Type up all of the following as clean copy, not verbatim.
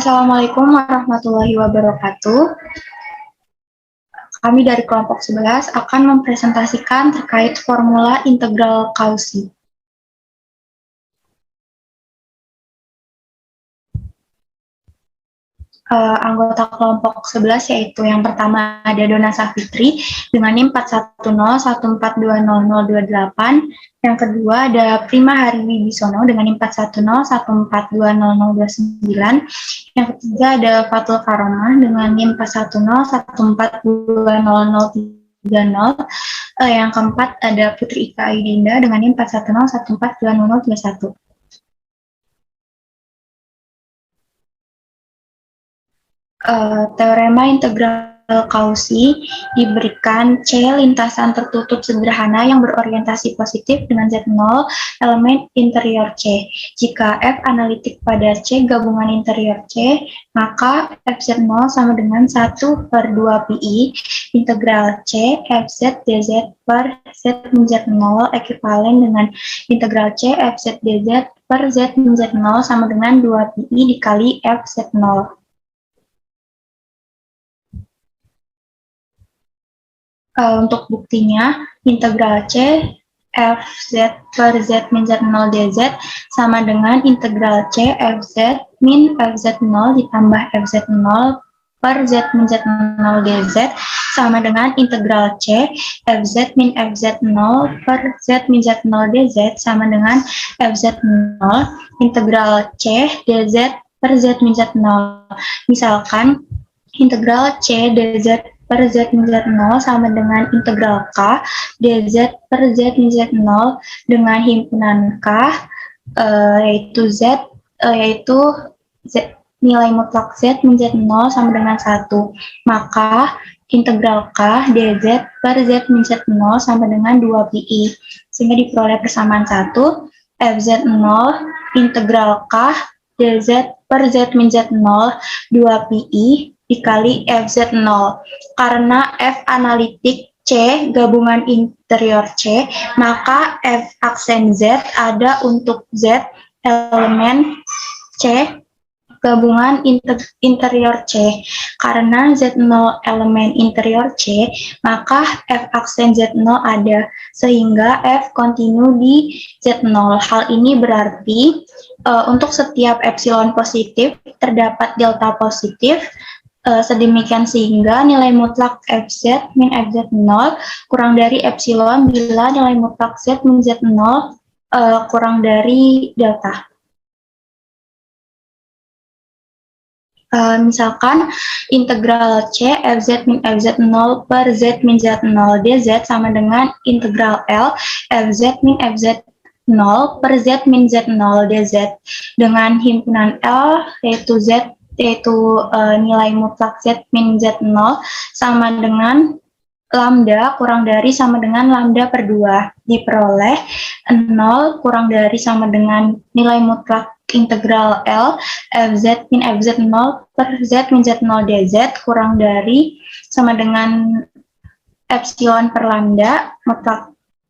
Assalamualaikum warahmatullahi wabarakatuh. Kami dari kelompok 11 akan mempresentasikan terkait formula integral Cauchy. Anggota kelompok 11 yaitu yang pertama ada Dona Safitri dengan NIM 41014200028, yang kedua ada Prima Hariwi Bisono dengan NIM 41014200029, yang ketiga ada Fatul Karomah dengan NIM 41014200030, yang keempat ada Putri Ika Aidinda dengan NIM 41014200031. Teorema integral Cauchy diberikan C lintasan tertutup sederhana yang berorientasi positif dengan Z0 elemen interior C. Jika F analitik pada C gabungan interior C, maka FZ0 sama dengan 1/2 pi integral C FZ dz per Z min Z0 ekuivalen dengan integral C FZ dz per Z min Z0 sama dengan 2 pi dikali FZ0. Untuk buktinya, integral C Fz per Z min Z0 dz sama dengan integral C Fz min Fz0 ditambah Fz0 per Z min Z0 dz sama dengan integral C Fz min Fz0 per Z min Z0 dz sama dengan Fz0 integral C dz per Z min Z0. Misalkan, integral C dz per Z min Z0 sama dengan integral K dz per Z min Z0 dengan himpunan K yaitu nilai mutlak Z min Z0 sama dengan 1. Maka integral K dz per Z min Z0 sama dengan 2 pi. Sehingga diperoleh persamaan 1 Fz0 integral K dz per Z min Z0 2 pi dikali Fz0. Karena F analitik C gabungan interior C, maka F aksen Z ada untuk Z elemen C gabungan interior C. Karena Z0 elemen interior C, maka F aksen Z0 ada, sehingga F kontinu di Z0. Hal ini berarti untuk setiap epsilon positif terdapat delta positif, sedemikian sehingga nilai mutlak Fz min Fz0 kurang dari epsilon bila nilai mutlak Z min Z0 kurang dari delta. Misalkan integral C Fz min Fz0 per Z min Z0 dz sama dengan integral L Fz min Fz0 per Z min Z0 dz dengan himpunan L yaitu nilai mutlak Z min Z0 sama dengan lambda kurang dari sama dengan lambda per 2, diperoleh 0 kurang dari sama dengan nilai mutlak integral L Fz min Fz0 per Z min Z0 dz kurang dari sama dengan epsilon per lambda,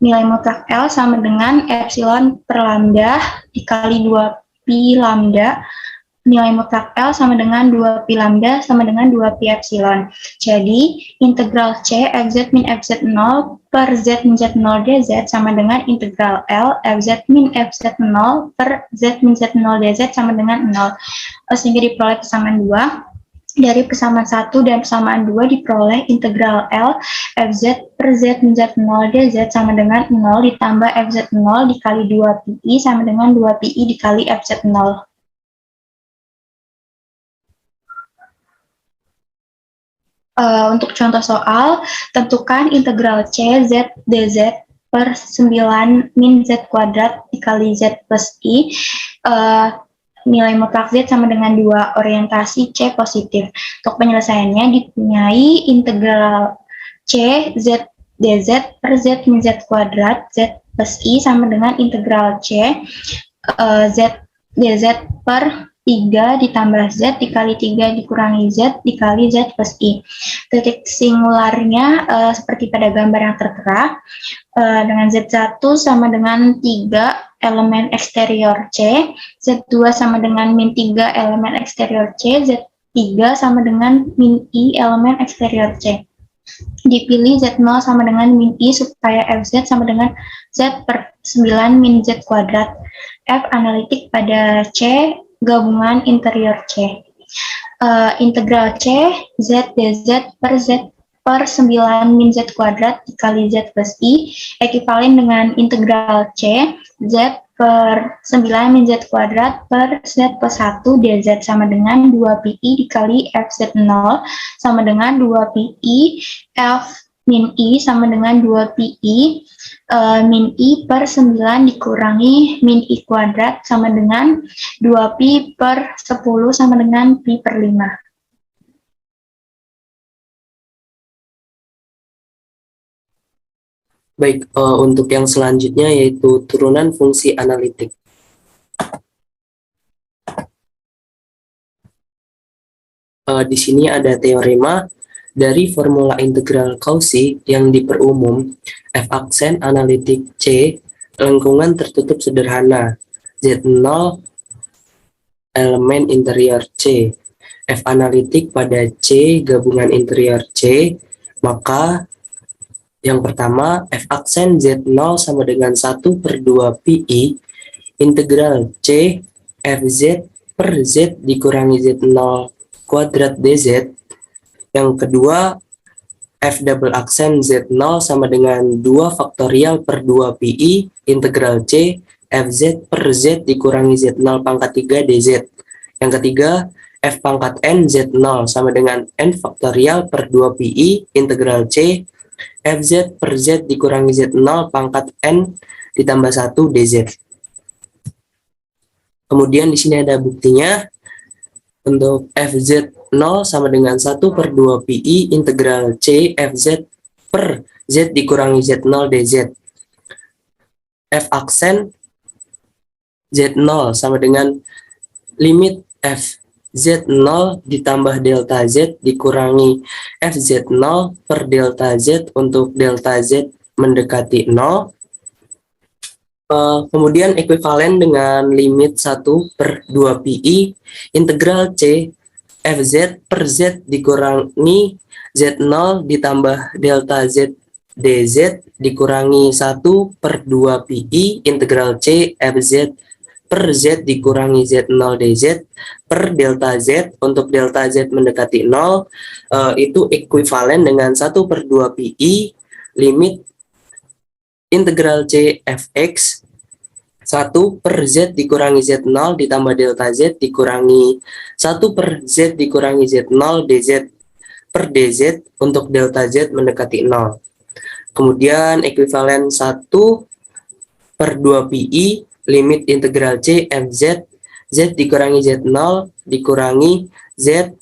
nilai mutlak L sama dengan epsilon per lambda dikali 2 pi lambda, nilai mutlak L sama dengan 2 pi lambda sama dengan 2 pi epsilon. Jadi, integral C Fz min Fz0 per Z min Z0 dz sama dengan integral L Fz min Fz0 per Z min Z0 dz sama dengan 0. Sehingga diperoleh persamaan 2. Dari persamaan 1 dan persamaan 2 diperoleh integral L Fz per Z min Z0 dz sama dengan 0 ditambah Fz0 dikali 2 pi sama dengan 2 pi dikali Fz0. Untuk contoh soal, tentukan integral C Z dz per 9 min Z kuadrat dikali Z plus I, nilai mutlak Z sama dengan 2, orientasi C positif. Untuk penyelesaiannya dipunyai integral C Z dz per Z min Z kuadrat Z plus I sama dengan integral C Z dz per 3 ditambah Z dikali 3 dikurangi Z dikali Z plus I. Titik singularnya seperti pada gambar yang tertera, dengan Z1 sama dengan 3 elemen eksterior C, Z2 sama dengan min 3 elemen eksterior C, Z3 sama dengan min I elemen eksterior C. Dipilih Z0 sama dengan min I supaya FZ sama dengan Z per 9 min Z kuadrat. F analitik pada C gabungan interior C. Integral C Z dz per Z per 9 min Z kuadrat dikali Z plus I ekivalen dengan integral C Z per 9 min Z kuadrat per Z plus 1 dz sama dengan 2 pi dikali FZ0 sama dengan 2 pi F min I sama dengan 2 pi min I per 9 dikurangi min I kuadrat sama dengan 2 pi per 10 sama dengan pi per 5. Baik, untuk yang selanjutnya yaitu turunan fungsi analitik. Di sini ada teorema dari formula integral Cauchy yang diperumum F aksen analitik C lengkungan tertutup sederhana Z0 elemen interior C. F analitik pada C gabungan interior C, maka yang pertama, F aksen Z0 sama dengan 1 per 2 pi integral C Fz per Z dikurangi Z0 kuadrat dz. Yang kedua, F double aksen Z0 sama dengan 2 faktorial per 2 pi integral C Fz per Z dikurangi Z0 pangkat 3 dz. Yang ketiga, F pangkat N Z0 sama dengan N faktorial per 2 pi integral C Fz per Z dikurangi Z0 pangkat N ditambah 1 dz. Kemudian di sini ada buktinya untuk Fz0 sama dengan 1 per 2 pi integral C Fz per Z dikurangi Z0 dz. F aksen Z0 sama dengan limit F Z0 ditambah delta Z dikurangi FZ0 per delta Z untuk delta Z mendekati 0. Kemudian ekuivalen dengan limit 1 per 2 pi integral C Fz per Z dikurangi Z0 ditambah delta Z dz dikurangi 1 per 2 pi integral C Fz per Z dikurangi Z0 dz per delta Z untuk delta Z mendekati 0 itu ekuivalen dengan 1 per 2 pi limit integral C fx 1 per Z dikurangi Z0 ditambah delta Z dikurangi 1 per Z dikurangi Z0 dz per dz untuk delta Z mendekati 0. Kemudian ekuivalen 1 per 2 pi limit integral C Fz Z dikurangi Z0 dikurangi Z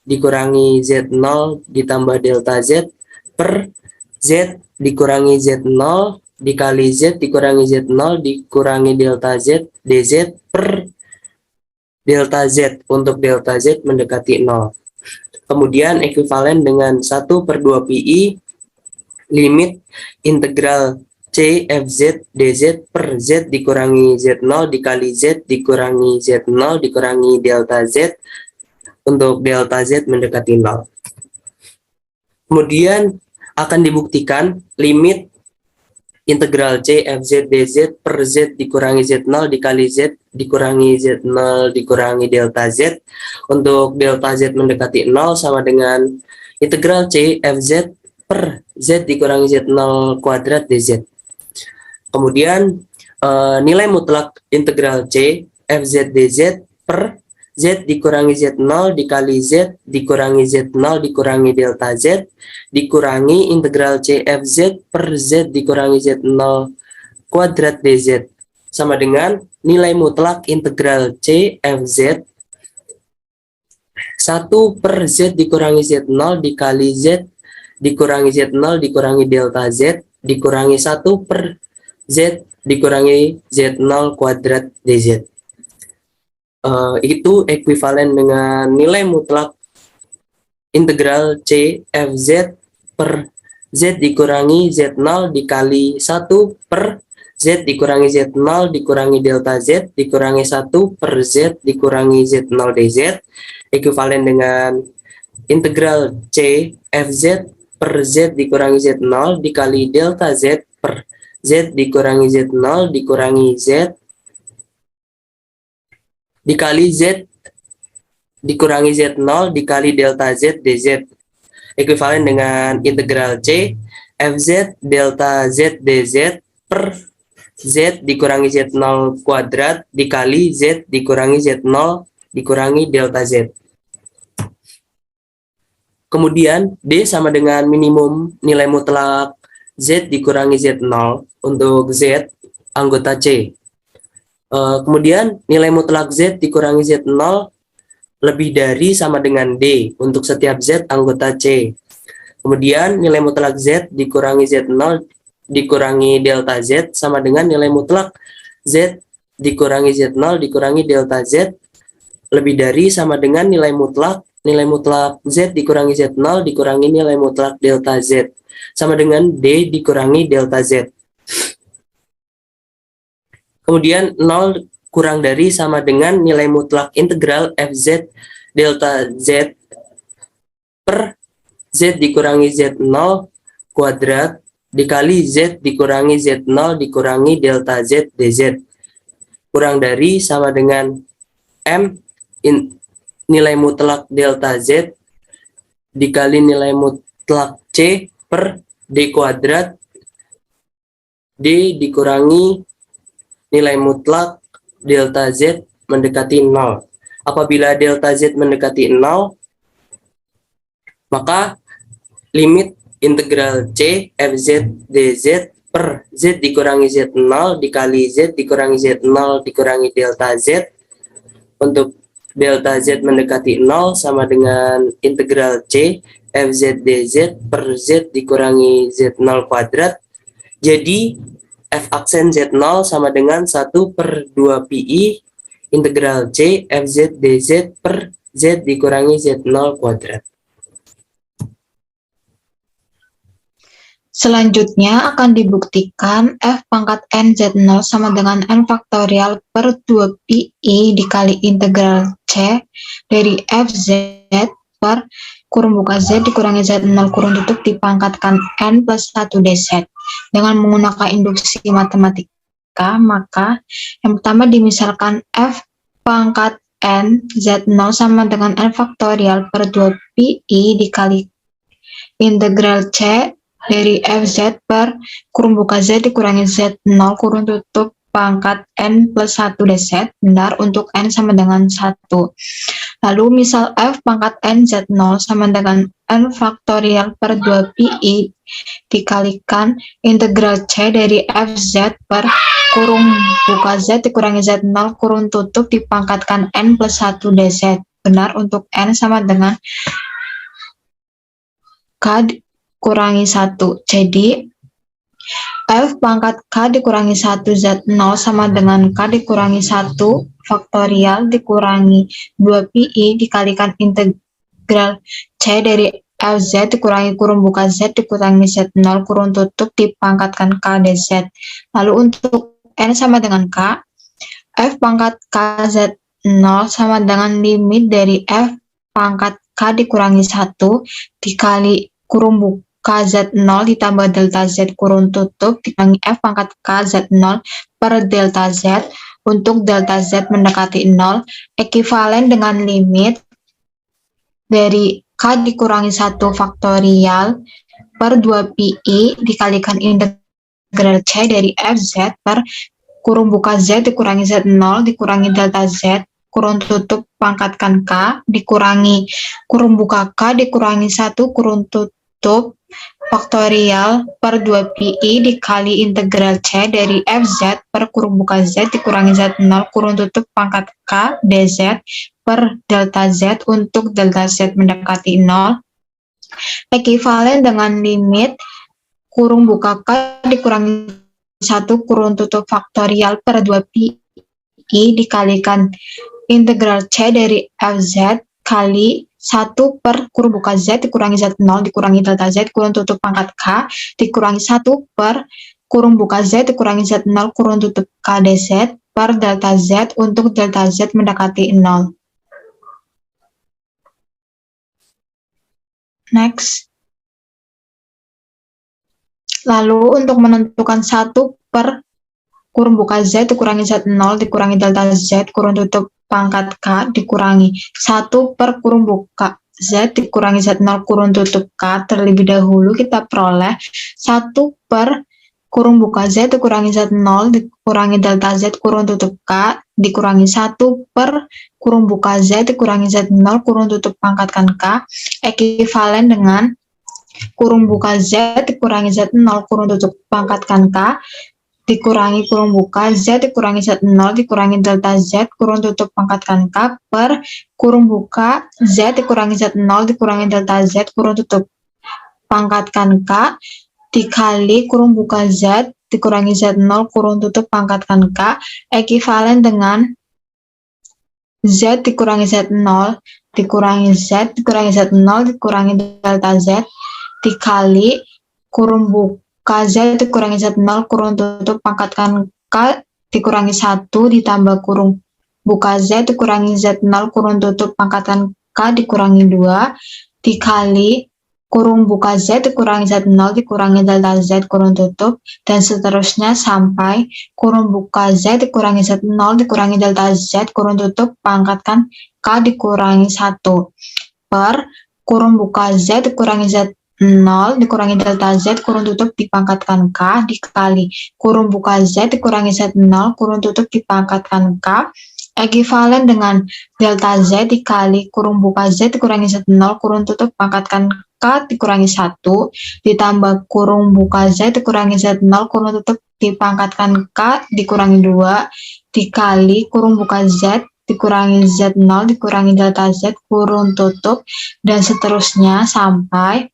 dikurangi Z0 ditambah delta Z per Z dikurangi Z0 dikali Z dikurangi Z0 dikurangi delta Z dz per delta Z untuk delta Z mendekati 0. Kemudian ekuivalen dengan 1 per 2 pi limit integral C Fz dz per Z dikurangi Z0 dikali Z dikurangi Z0 dikurangi delta Z untuk delta Z mendekati 0. Kemudian akan dibuktikan limit integral C Fz dz per Z dikurangi Z0 dikali Z dikurangi Z0 dikurangi delta Z untuk delta Z mendekati 0 sama dengan integral C Fz per Z dikurangi Z0 kuadrat dz. Kemudian nilai mutlak integral C Fz dz per Z dikurangi Z0 dikali Z dikurangi Z0 dikurangi delta Z dikurangi integral C Fz per Z dikurangi Z0 kuadrat dz sama dengan nilai mutlak integral C Fz 1 per Z dikurangi Z0 dikali Z dikurangi Z0 dikurangi delta Z dikurangi 1 per Z dikurangi Z0 kuadrat dz. itu ekuivalen dengan nilai mutlak integral C Fz per Z dikurangi Z0 dikali 1 per Z dikurangi Z0 dikurangi delta Z dikurangi 1 per Z dikurangi Z0 dz, ekuivalen dengan integral C Fz per Z dikurangi Z0 dikali delta Z per Z dikurangi Z0 dikurangi Z dikali Z dikurangi Z0 dikali delta Z dz, ekuivalen dengan integral C Fz delta Z dz per Z dikurangi Z0 kuadrat dikali Z dikurangi Z0 dikurangi delta Z. Kemudian D sama dengan minimum nilai mutlak Z dikurangi Z0 untuk Z anggota C. Kemudian nilai mutlak Z dikurangi Z0 lebih dari sama dengan D untuk setiap Z anggota C. Kemudian nilai mutlak Z dikurangi Z0 dikurangi delta Z sama dengan nilai mutlak Z dikurangi Z0 dikurangi delta Z lebih dari sama dengan nilai mutlak Z dikurangi Z0 dikurangi nilai mutlak delta Z sama dengan D dikurangi delta Z. Kemudian 0 kurang dari sama dengan nilai mutlak integral Fz delta Z per Z dikurangi Z0 kuadrat dikali Z dikurangi Z0 dikurangi delta Z dz, kurang dari sama dengan M nilai mutlak delta Z dikali nilai mutlak C per D kuadrat D dikurangi nilai mutlak delta Z mendekati 0. Apabila delta Z mendekati 0, maka limit integral C Fz dz per Z dikurangi Z0 dikali Z dikurangi Z0 dikurangi delta Z untuk delta Z mendekati 0 sama dengan integral C Fz dz per Z dikurangi Z0 kuadrat. Jadi F aksen Z0 sama dengan 1 per 2 pi integral C Fz dz per Z dikurangi Z0 kuadrat. Selanjutnya akan dibuktikan F pangkat N Z0 sama dengan N faktorial per 2 pi dikali integral C dari Fz per kurung buka Z dikurangi Z0 kurung tutup dipangkatkan N plus 1 dz. Dengan menggunakan induksi matematika, maka yang pertama dimisalkan F pangkat N Z0 sama dengan N faktorial per 2 pi dikali integral C dari Fz per kurung buka Z dikurangi Z0 kurung tutup pangkat N plus 1 dz, benar untuk N sama dengan 1. Lalu misal F pangkat N Z0 sama dengan N faktorial per 2 pi dikalikan integral C dari Fz per kurung buka Z dikurangi Z0 kurung tutup dipangkatkan N plus 1 dz, benar untuk N sama dengan K kurangi 1. Jadi F pangkat K dikurangi 1 Z0 sama dengan K dikurangi 1 faktorial dikurangi 2 pi dikalikan integral C dari Fz dikurangi kurung buka Z dikurangi Z0 kurung tutup dipangkatkan K dz. Lalu untuk N sama dengan K, F pangkat K Z0 sama dengan limit dari F pangkat K dikurangi 1 dikali kurung buka Z0 ditambah delta Z kurung tutup dikurangi F pangkat K Z0 per delta Z untuk delta Z mendekati 0 ekuivalen dengan limit dari K dikurangi 1 faktorial per 2 pi dikalikan integral C dari Fz per kurung buka Z dikurangi Z0 dikurangi delta Z kurung tutup pangkatkan K dikurangi kurung buka K dikurangi 1 kurung tutup faktorial per 2 pi dikali integral C dari Fz per kurung buka Z dikurangi Z0 kurung tutup pangkat K dz per delta Z untuk delta Z mendekati 0 ekuivalen dengan limit kurung buka K dikurangi 1 kurung tutup faktorial per 2 pi dikalikan integral C dari FZ kali 1 per kurung buka Z dikurangi Z0 dikurangi delta Z kurung tutup pangkat K dikurangi 1 per kurung buka Z dikurangi Z0 kurung tutup K dz per delta Z untuk delta Z mendekati 0. Next. Lalu untuk menentukan 1 per kurung buka Z dikurangi Z0 dikurangi delta Z kurung tutup pangkat K dikurangi 1 per kurung buka Z dikurangi Z0 kurung tutup K, terlebih dahulu kita peroleh 1 per kurung buka Z dikurangi Z0 dikurangi delta Z kurung tutup K dikurangi 1 per kurung buka Z dikurangi Z0 kurung tutup pangkat K ekivalen dengan kurung buka Z dikurangi Z0 kurung tutup pangkatkan K dikurangi kurung buka Z dikurangi Z0 dikurangi delta Z kurung tutup pangkatkan K per kurung buka Z dikurangi Z0 dikurangi delta Z kurung tutup pangkatkan K dikali kurung buka Z dikurangi Z0 kurung tutup pangkatkan K ekivalen dengan Z dikurangi Z0 dikurangi Z dikurangi Z0 dikurangi delta Z dikali kurung buka Z dikurangi Z0 kurung tutup pangkatkan K dikurangi 1 ditambah kurung buka Z dikurangi Z0 kurung tutup pangkatkan K dikurangi 2 dikali kurung buka Z dikurangi Z0 dikurangi delta Z kurung tutup dan seterusnya sampai kurung buka Z dikurangi Z0 dikurangi delta Z kurung tutup pangkatkan K dikurangi 1 per kurung buka Z dikurangi Z0 dikurangi delta Z kurung tutup dipangkatkan K dikali kurung buka Z dikurangi Z0 kurung tutup dipangkatkan K ekivalen dengan delta Z dikali kurung buka Z dikurangi Z0 kurung tutup pangkatkan K dikurangi 1 ditambah kurung buka Z dikurangi Z0 kurung tutup dipangkatkan K dikurangi 2 dikali kurung buka Z dikurangi Z0 dikurangi delta Z kurung tutup dan seterusnya sampai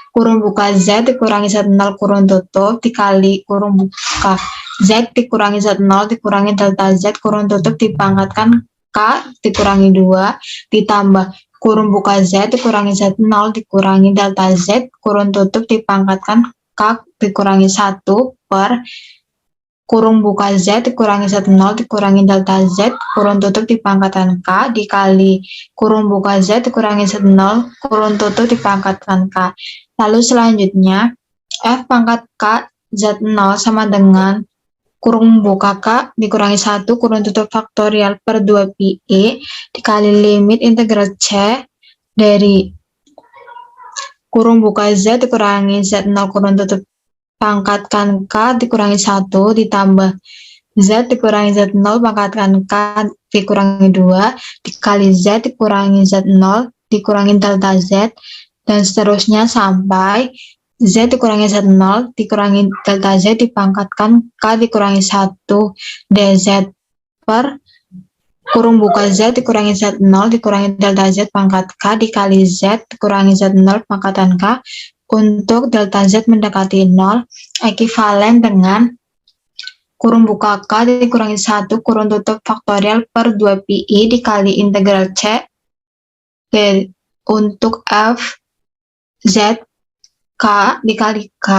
kurung buka Z dikurangi Z0 kurung tutup dikali kurung buka Z dikurangi Z0 dikurangi delta Z kurung tutup dipangkatkan K dikurangi 2 ditambah kurung buka Z dikurangi Z0 dikurangi delta Z kurung tutup dipangkatkan K dikurangi 1 per kurung buka Z dikurangi Z0 dikurangi delta Z kurung tutup dipangkatkan K dikali kurung buka Z dikurangi Z0 kurung tutup dipangkatkan K. Lalu selanjutnya F pangkat K Z0 sama dengan kurung buka K dikurangi 1 kurung tutup faktorial per 2 pi E dikali limit integral C dari kurung buka Z dikurangi Z0 kurung tutup pangkatkan K dikurangi 1 ditambah Z dikurangi Z0 pangkatkan K dikurangi 2 dikali Z dikurangi Z0 dikurangi delta Z dan seterusnya sampai Z dikurangi Z0 dikurangi delta Z dipangkatkan K dikurangi 1 dz per kurung buka Z dikurangi Z0 dikurangi delta Z pangkat K dikali Z dikurangi Z0 pangkatan K untuk delta Z mendekati 0 ekivalen dengan kurung buka K dikurangi 1 kurung tutup faktorial per 2 pi I dikali integral C dari untuk F Z K dikali K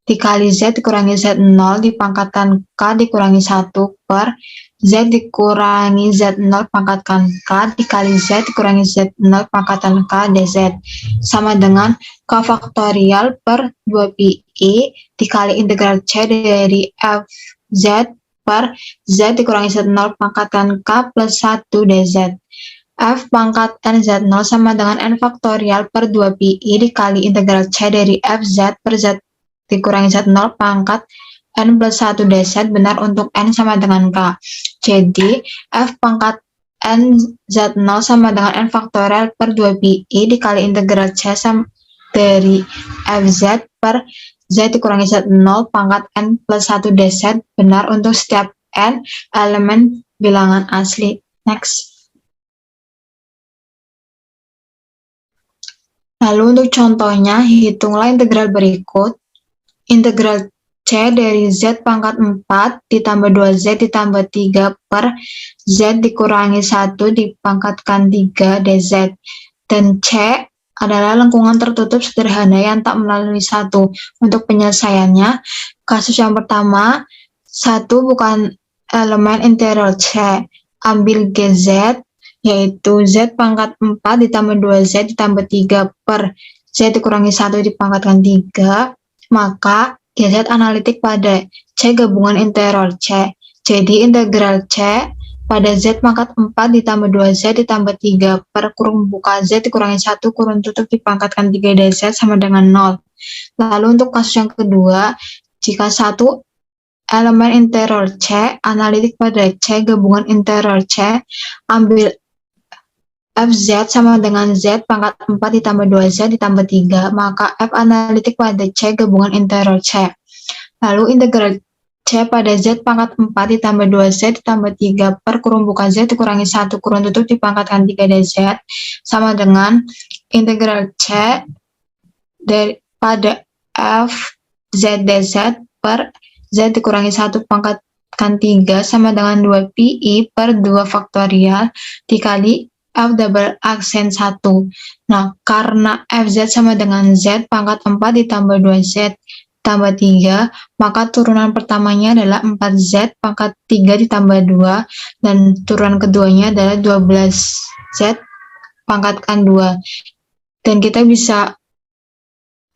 dikali Z dikurangi Z0 dipangkatkan K dikurangi 1 per Z dikurangi Z0 pangkatkan K dikali Z dikurangi Z0 pangkatan K dz sama dengan K faktorial per 2 pi I dikali integral C dari F Z per Z dikurangi Z0 pangkatan K plus 1 dz. F pangkat N Z0 sama dengan N faktorial per 2 pi I dikali integral C dari F Z per Z dikurangi Z0 pangkat N plus 1 dz benar untuk N sama dengan K. Jadi, F pangkat N Z0 sama dengan N faktorial per 2 pi I dikali integral C sama dari F Z per Z dikurangi Z0 pangkat N plus 1 dz benar untuk setiap N elemen bilangan asli. Next. Lalu untuk contohnya, hitunglah integral berikut. Integral C C dari Z pangkat 4 ditambah 2Z ditambah 3 per Z dikurangi 1 dipangkatkan 3 DZ. Dan C adalah lengkungan tertutup sederhana yang tak melalui 1. Untuk penyelesaiannya, kasus yang pertama, 1 bukan elemen integral C. Ambil GZ, yaitu Z pangkat 4 ditambah 2Z ditambah 3 per Z dikurangi 1 dipangkatkan 3, maka GZ analitik pada C gabungan integral C. Jadi integral C pada Z pangkat 4 ditambah 2Z ditambah 3 per kurung buka Z dikurangi 1 kurung tutup dipangkatkan 3 DZ sama dengan 0. Lalu untuk kasus yang kedua, jika 1 elemen integral C analitik pada C gabungan integral C, ambil FZ sama dengan Z pangkat 4 ditambah 2Z ditambah 3, maka F analitik pada C gabungan integral C. Lalu integral C pada Z pangkat 4 ditambah 2Z ditambah 3 per kurung buka Z dikurangi 1 kurung tutup dipangkatkan 3 DZ sama dengan integral C pada F Z DZ per Z dikurangi 1 pangkatkan 3 sama dengan 2 PI per 2 faktorial dikali F double aksen 1. Nah, karena FZ sama dengan Z pangkat 4 ditambah 2Z tambah 3, maka turunan pertamanya adalah 4Z pangkat 3 ditambah 2, dan turunan keduanya adalah 12Z pangkatkan 2. Dan kita bisa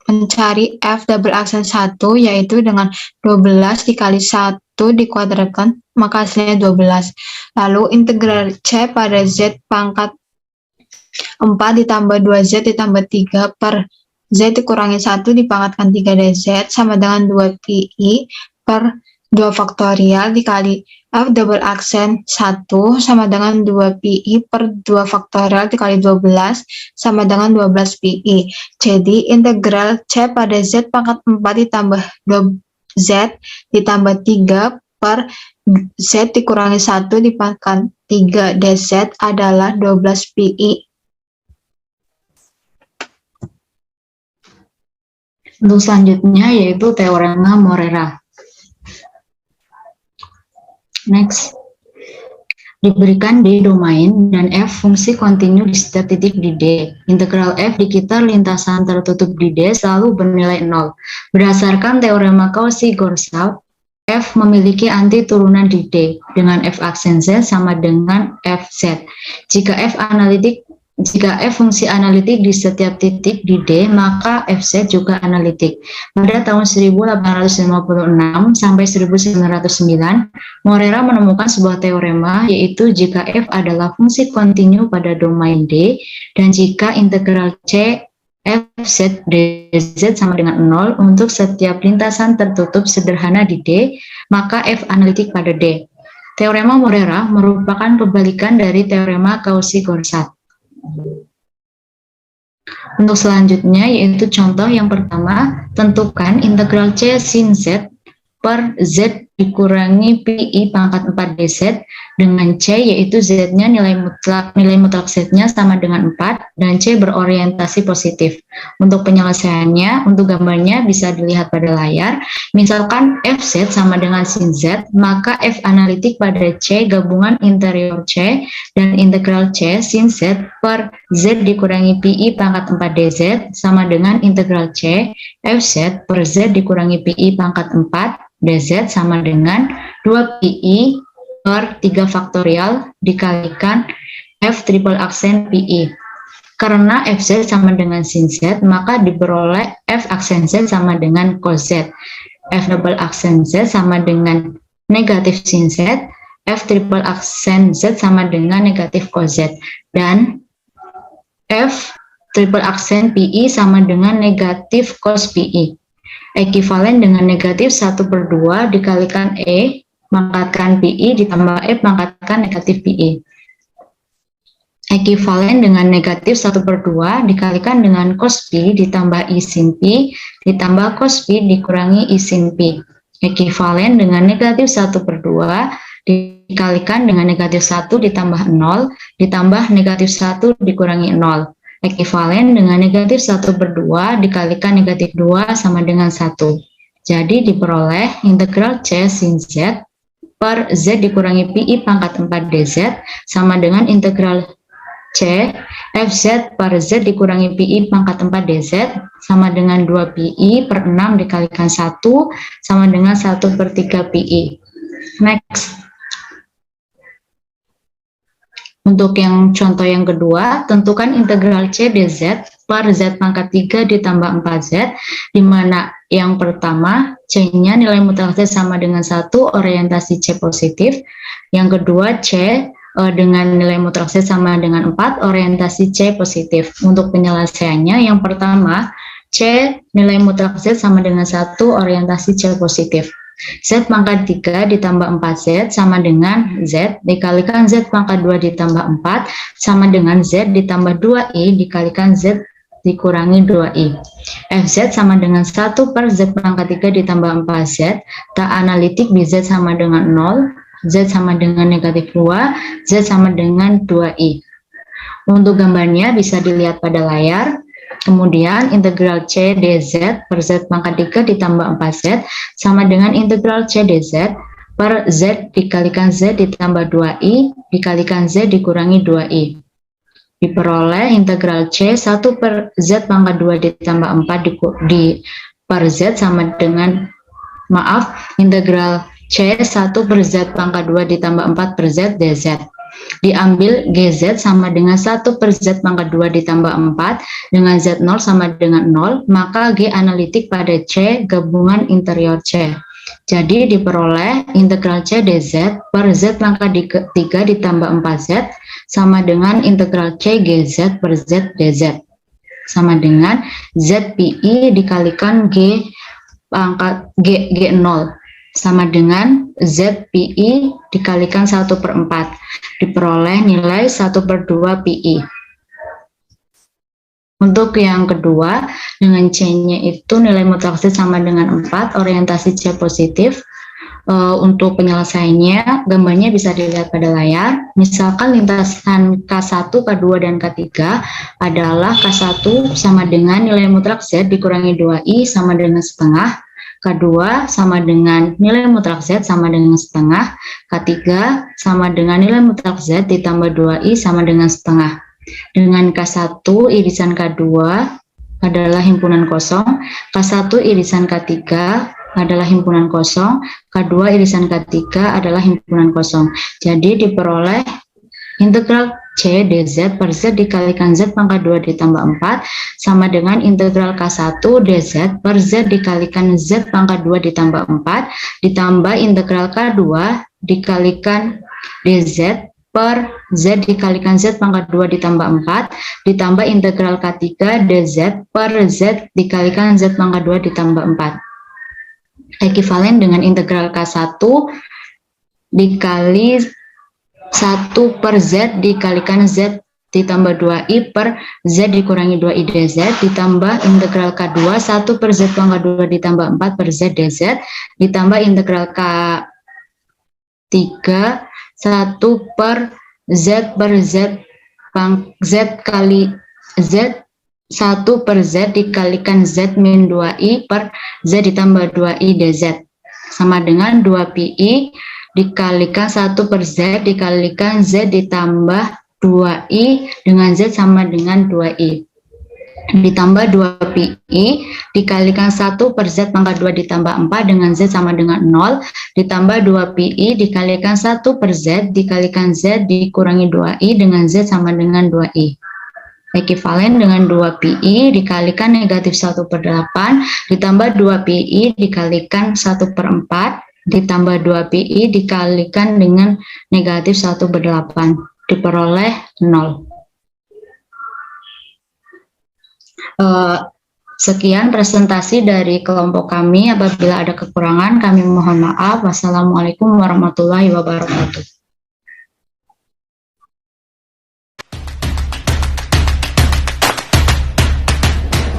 mencari F double aksen 1, yaitu dengan 12 dikali 1 dikuadratkan, maka hasilnya 12. Lalu integral C pada Z pangkat 4 ditambah 2Z ditambah 3 per Z dikurangi 1 dipangkatkan 3 DZ sama dengan 2 PI per 2 faktorial dikali F double aksen 1 sama dengan 2 PI per 2 faktorial dikali 12 sama dengan 12 PI. Jadi integral C pada Z pangkat 4 ditambah 2Z ditambah 3 per Z dikurangi 1 dipangkatkan 3 DZ adalah 12 PI. Untuk selanjutnya yaitu teorema Morera. Next. Diberikan D domain dan F fungsi kontinu di setiap titik di D. Integral F dikitar lintasan tertutup di D selalu bernilai 0. Berdasarkan teorema Cauchy-Gorsov, F memiliki anti turunan di D dengan F aksen Z sama dengan Fz. Jika F fungsi analitik di setiap titik di D, maka Fz juga analitik. Pada tahun 1856 sampai 1909, Morera menemukan sebuah teorema, yaitu jika F adalah fungsi kontinu pada domain D, dan jika integral C Fz dz sama dengan 0 untuk setiap lintasan tertutup sederhana di D, maka F analitik pada D. Teorema Morera merupakan kebalikan dari teorema Cauchy-Gorsov. Untuk selanjutnya yaitu contoh yang pertama, tentukan integral C sin Z per Z dikurangi PI pangkat 4 DZ dengan C yaitu Z-nya nilai mutlak Z-nya sama dengan 4 dan C berorientasi positif. Untuk penyelesaiannya, untuk gambarnya bisa dilihat pada layar. Misalkan Fz sama dengan sin Z, maka F analitik pada C gabungan interior C dan integral C sin Z per Z dikurangi PI pangkat 4 DZ sama dengan integral C Fz per Z dikurangi PI pangkat 4 DZ sama dengan 2 PI per 3 faktorial dikalikan F triple aksen PI. Karena Fz sama dengan sin Z, maka diperoleh F aksen Z sama dengan cos Z. F double aksen Z sama dengan negatif sin Z, F triple aksen Z sama dengan negatif cos Z. Dan F triple aksen PI sama dengan negatif cos PI. Ekivalen dengan negatif 1/2 dikalikan E pangkatkan PI ditambah E pangkatkan negatif PI. Ekivalen dengan negatif 1/2 dikalikan dengan cos Pi ditambah I sin Pi ditambah cos Pi dikurangi I sin Pi. Ekivalen dengan negatif 1/2 dikalikan dengan negatif 1 ditambah 0 ditambah negatif 1 dikurangi 0. Ekivalen dengan negatif 1/2 dikalikan negatif 2 sama dengan 1. Jadi diperoleh integral C sin Z per Z dikurangi PI pangkat 4 DZ sama dengan integral C FZ per Z dikurangi PI pangkat 4 DZ sama dengan 2 PI per 6 dikalikan 1 sama dengan 1/3 PI. Next. Untuk yang contoh yang kedua, tentukan integral C dz per Z pangkat 3 ditambah 4Z, di mana yang pertama C-nya nilai mutlak Z sama dengan 1, orientasi C positif. Yang kedua C dengan nilai mutlak Z sama dengan 4, orientasi C positif. Untuk penyelesaiannya, yang pertama C nilai mutlak Z sama dengan 1, orientasi C positif. Z pangkat 3 ditambah 4Z sama dengan Z dikalikan Z pangkat 2 ditambah 4 sama dengan Z ditambah 2I dikalikan Z dikurangi 2I. FZ sama dengan 1 per Z pangkat 3 ditambah 4Z. Tak analitik di Z sama dengan 0, Z sama dengan negatif 2, Z sama dengan 2I. Untuk gambarnya bisa dilihat pada layar. Kemudian integral C dz per Z pangkat 3 ditambah 4Z sama dengan integral C dz per Z dikalikan Z ditambah 2I dikalikan Z dikurangi 2I. Diperoleh integral C 1 per Z pangkat 2 ditambah 4 per Z sama dengan, integral C 1 per Z pangkat 2 ditambah 4 per Z dz. Diambil GZ sama dengan 1 per Z pangkat 2 ditambah 4 dengan Z0 sama dengan 0, maka G analitik pada C gabungan interior C. Jadi diperoleh integral C dz per Z pangkat 3 ditambah 4Z sama dengan integral C GZ per Z dz sama dengan Z PI dikalikan G pangkat G0 sama dengan Z PI dikalikan 1/4. Diperoleh nilai 1/2 PI. Untuk yang kedua, dengan C-nya itu nilai mutlak Z sama dengan 4, orientasi C positif. Untuk penyelesaiannya, gambarnya bisa dilihat pada layar. Misalkan lintasan K1, K2, dan K3 adalah K1 sama dengan nilai mutlak Z dikurangi 2I sama dengan setengah, K2 sama dengan nilai mutlak Z sama dengan setengah, K3 sama dengan nilai mutlak Z ditambah 2I sama dengan setengah. Dengan K1 irisan K2 adalah himpunan kosong, K1 irisan K3 adalah himpunan kosong, K2 irisan K3 adalah himpunan kosong. Jadi diperoleh integral C dz per Z dikalikan Z pangkat 2 ditambah 4 sama dengan integral K1 dz per Z dikalikan Z pangkat 2 ditambah 4 ditambah integral K2 dikalikan dz per Z dikalikan Z pangkat 2 ditambah 4 ditambah integral K3 dz per Z dikalikan Z pangkat 2 ditambah 4. Ekivalen dengan integral K1 dikali 1 per Z dikalikan Z ditambah 2I per Z dikurangi 2I dz ditambah integral K2 1 per Z pangkat 2 ditambah 4 per Z dz ditambah integral K3 1 per Z kali Z 1 per Z dikalikan Z min 2I per Z ditambah 2I dz sama dengan 2 PI dikalikan 1 per Z dikalikan Z ditambah 2I dengan Z sama dengan 2I ditambah 2 PI dikalikan 1 per Z pangkat 2 ditambah 4 dengan Z sama dengan 0 ditambah 2 PI dikalikan 1 per Z dikalikan Z dikurangi 2I dengan Z sama dengan 2I. Ekivalen dengan 2 PI dikalikan negatif 1/8 ditambah 2 PI dikalikan 1/4 ditambah 2 PI dikalikan dengan negatif 1/8 diperoleh 0. Sekian presentasi dari kelompok kami. Apabila ada kekurangan kami mohon maaf. Wassalamualaikum warahmatullahi wabarakatuh.